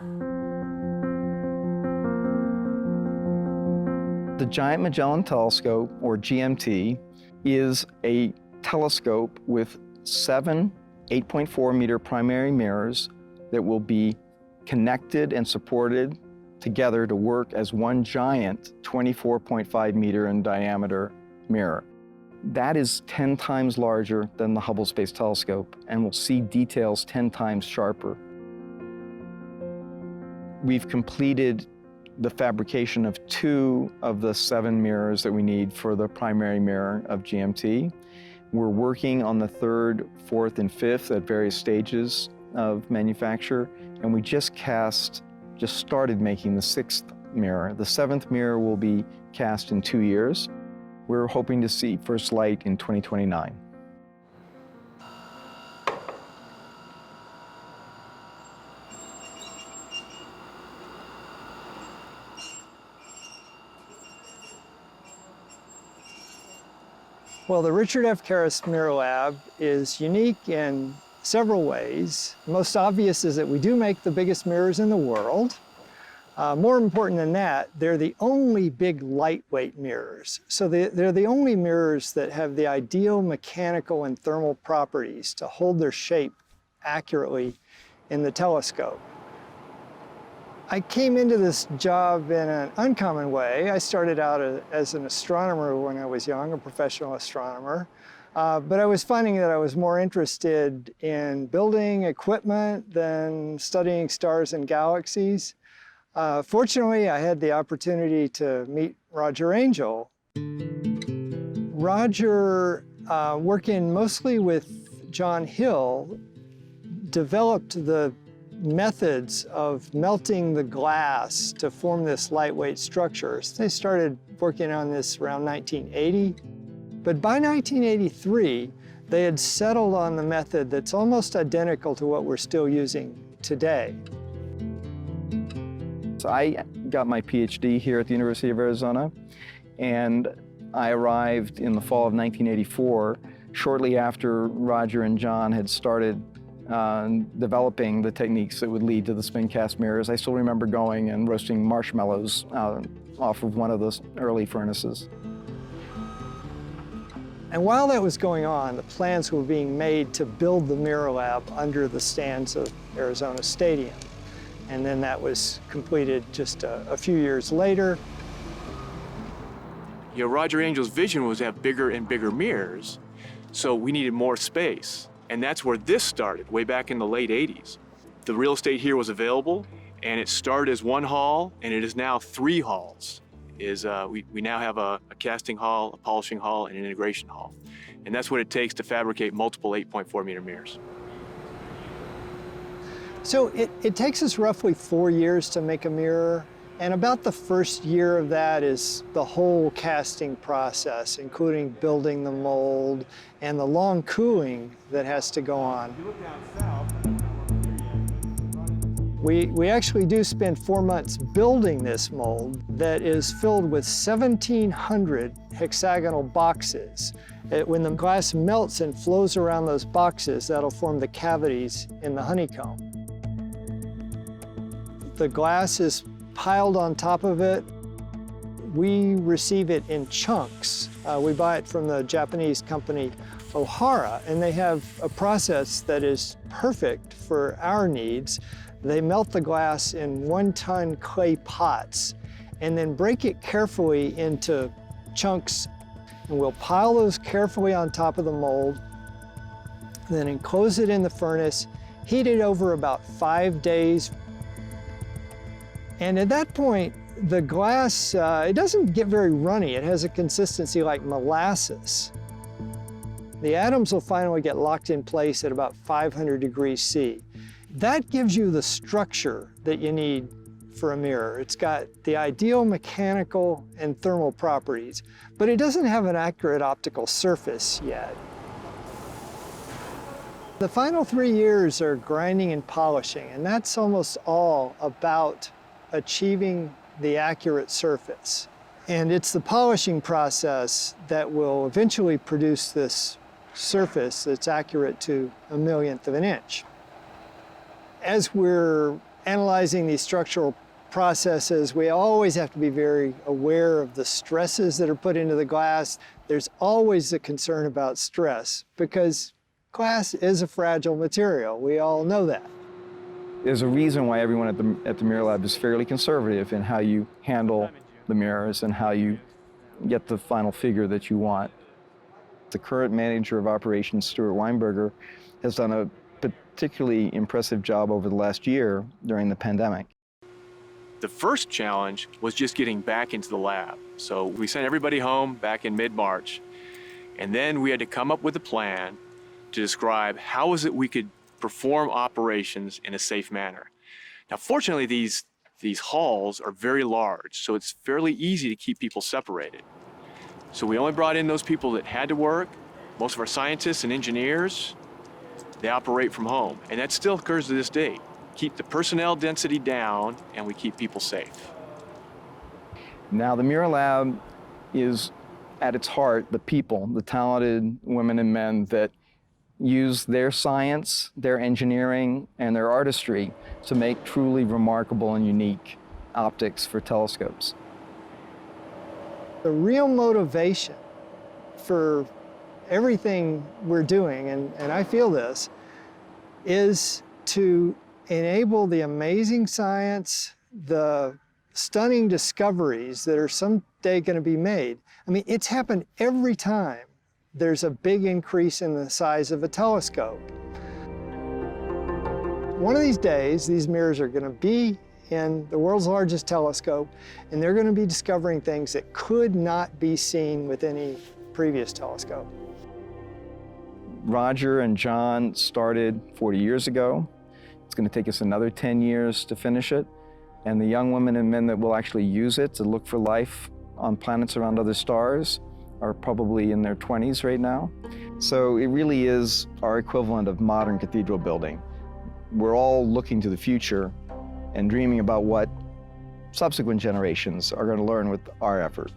The Giant Magellan Telescope, or GMT, is a telescope with 7 8.4-meter primary mirrors that will be connected and supported together to work as one giant 24.5-meter in diameter mirror. That is 10 times larger than the Hubble Space Telescope and will see details 10 times sharper. We've completed the fabrication of 2 of the 7 mirrors that we need for the primary mirror of GMT. We're working on the 3rd, 4th, and 5th at various stages of manufacture, and we just started making the 6th mirror. The 7th mirror will be cast in 2 years. We're hoping to see first light in 2029. Well, the Richard F. Caris Mirror Lab is unique in several ways. Most obvious is that we do make the biggest mirrors in the world. More important than that, they're the only big lightweight mirrors. So they're the only mirrors that have the ideal mechanical and thermal properties to hold their shape accurately in the telescope. I came into this job in an uncommon way. I started out as an astronomer when I was young, a professional astronomer. But I was finding that I was more interested in building equipment than studying stars and galaxies. Fortunately, I had the opportunity to meet Roger Angel. Roger, working mostly with John Hill, developed the methods of melting the glass to form this lightweight structure. So they started working on this around 1980. But by 1983, they had settled on the method that's almost identical to what we're still using today. So I got my PhD here at the University of Arizona, and I arrived in the fall of 1984, shortly after Roger and John had started developing the techniques that would lead to the spin cast mirrors. I still remember going and roasting marshmallows off of one of those early furnaces. And while that was going on, the plans were being made to build the Mirror Lab under the stands of Arizona Stadium. And then that was completed just a few years later. You know, Roger Angel's vision was to have bigger and bigger mirrors, so we needed more space. And that's where this started, way back in the late 80s. The real estate here was available, and it started as 1 hall, and it is now 3 halls. We now have a casting hall, a polishing hall, and an integration hall. And that's what it takes to fabricate multiple 8.4-meter mirrors. So it takes us roughly 4 years to make a mirror, and about the first year of that is the whole casting process, including building the mold and the long cooling that has to go on. We actually do spend 4 months building this mold that is filled with 1,700 hexagonal boxes. When the glass melts and flows around those boxes, that'll form the cavities in the honeycomb. The glass is piled on top of it. We receive it in chunks. We buy it from the Japanese company Ohara, and they have a process that is perfect for our needs. They melt the glass in 1-ton clay pots and then break it carefully into chunks. And we'll pile those carefully on top of the mold, then enclose it in the furnace, heat it over about 5 days. And at that point, the glass, it doesn't get very runny. It has a consistency like molasses. The atoms will finally get locked in place at about 500 degrees C. That gives you the structure that you need for a mirror. It's got the ideal mechanical and thermal properties, but it doesn't have an accurate optical surface yet. The final 3 years are grinding and polishing, and that's almost all about achieving the accurate surface. And it's the polishing process that will eventually produce this surface that's accurate to 1/1,000,000 of an inch. As we're analyzing these structural processes, we always have to be very aware of the stresses that are put into the glass. There's always a concern about stress because glass is a fragile material. We all know that. There's a reason why everyone at the Mirror Lab is fairly conservative in how you handle the mirrors and how you get the final figure that you want. The current manager of operations, Steward Observatory, has done a particularly impressive job over the last year during the pandemic. The first challenge was just getting back into the lab. So we sent everybody home back in mid-March, and then we had to come up with a plan to describe how is it we could perform operations in a safe manner. Now, fortunately, these halls are very large, so it's fairly easy to keep people separated. So we only brought in those people that had to work. Most of our scientists and engineers, they operate from home, and that still occurs to this day. Keep the personnel density down, and we keep people safe. Now, the Mirror Lab is, at its heart, the people, the talented women and men that use their science, their engineering, and their artistry to make truly remarkable and unique optics for telescopes. The real motivation for everything we're doing, and I feel this, is to enable the amazing science, the stunning discoveries that are someday going to be made. I mean, it's happened every time there's a big increase in the size of a telescope. One of these days, these mirrors are going to be in the world's largest telescope, and they're going to be discovering things that could not be seen with any previous telescope. Roger and John started 40 years ago. It's going to take us another 10 years to finish it. And the young women and men that will actually use it to look for life on planets around other stars are probably in their 20s right now. So it really is our equivalent of modern cathedral building. We're all looking to the future and dreaming about what subsequent generations are going to learn with our effort.